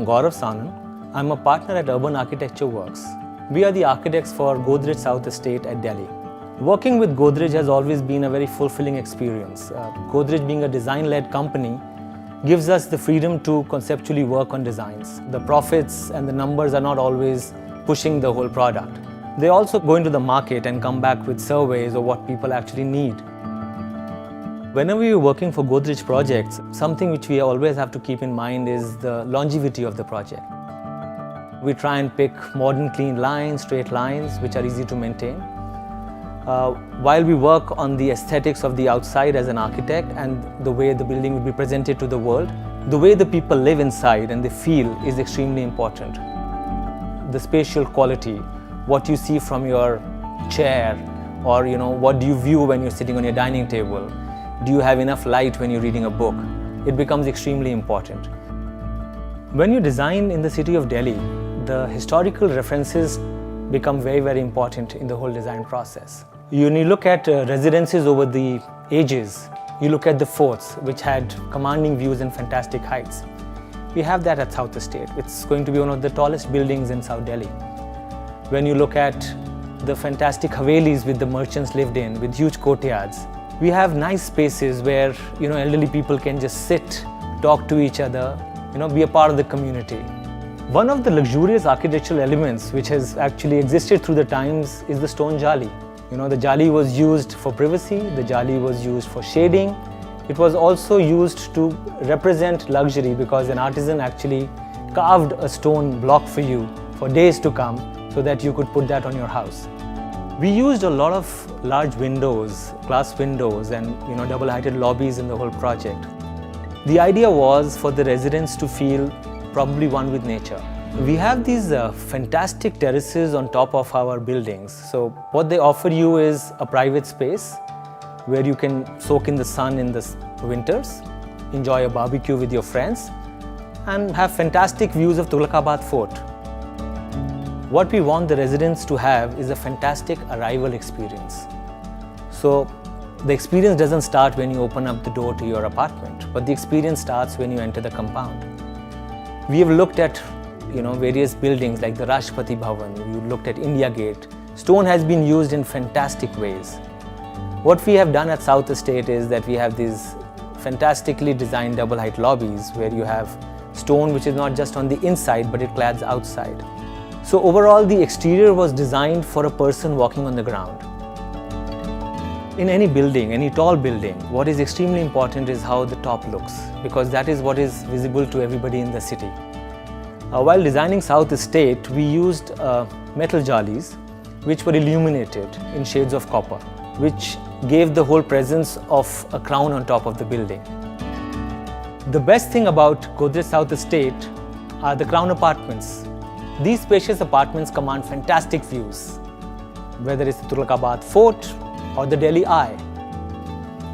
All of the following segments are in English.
Gaurav Sanan. I'm a partner at Urban Architecture Works. We are the architects for Godrej South Estate at Delhi. Working with Godrej has always been a very fulfilling experience. Godrej, being a design-led company, gives us the freedom to conceptually work on designs. The profits and the numbers are not always pushing the whole product. They also go into the market and come back with surveys of what people actually need. Whenever you're working for Godrej projects, something which we always have to keep in mind is the longevity of the project. We try and pick modern, clean lines, straight lines, which are easy to maintain. While we work on the aesthetics of the outside as an architect and the way the building will be presented to the world, the way the people live inside and they feel is extremely important. The spatial quality, what you see from your chair, or what do you view when you're sitting on your dining table? Do you have enough light when you're reading a book? It becomes extremely important. When you design in the city of Delhi, the historical references become very, very important in the whole design process. When you look at residences over the ages, you look at the forts, which had commanding views and fantastic heights. We have that at South Estate. It's going to be one of the tallest buildings in South Delhi. When you look at the fantastic Havelis with the merchants lived in, with huge courtyards, we have nice spaces where elderly people can just sit, talk to each other, be a part of the community. One of the luxurious architectural elements which has actually existed through the times is the stone jali. The jali was used for privacy, the jali was used for shading. It was also used to represent luxury because an artisan actually carved a stone block for you for days to come so that you could put that on your house. We used a lot of large windows, glass windows and double-heighted lobbies in the whole project. The idea was for the residents to feel probably one with nature. We have these fantastic terraces on top of our buildings. So what they offer you is a private space where you can soak in the sun in the winters, enjoy a barbecue with your friends and have fantastic views of Tughlakabad Fort. What we want the residents to have is a fantastic arrival experience. So the experience doesn't start when you open up the door to your apartment, but the experience starts when you enter the compound. We have looked at various buildings like the Rashtrapati Bhavan, we looked at India Gate. Stone has been used in fantastic ways. What we have done at South Estate is that we have these fantastically designed double-height lobbies where you have stone which is not just on the inside but it clads outside. So overall, the exterior was designed for a person walking on the ground. In any building, any tall building, what is extremely important is how the top looks, because that is what is visible to everybody in the city. While designing South Estate, we used metal jalis which were illuminated in shades of copper, which gave the whole presence of a crown on top of the building. The best thing about Godrej South Estate are the crown apartments. These spacious apartments command fantastic views, whether it's the Tughlakabad Fort or the Delhi Eye.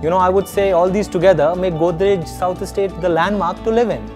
I would say all these together make Godrej South Estate the landmark to live in.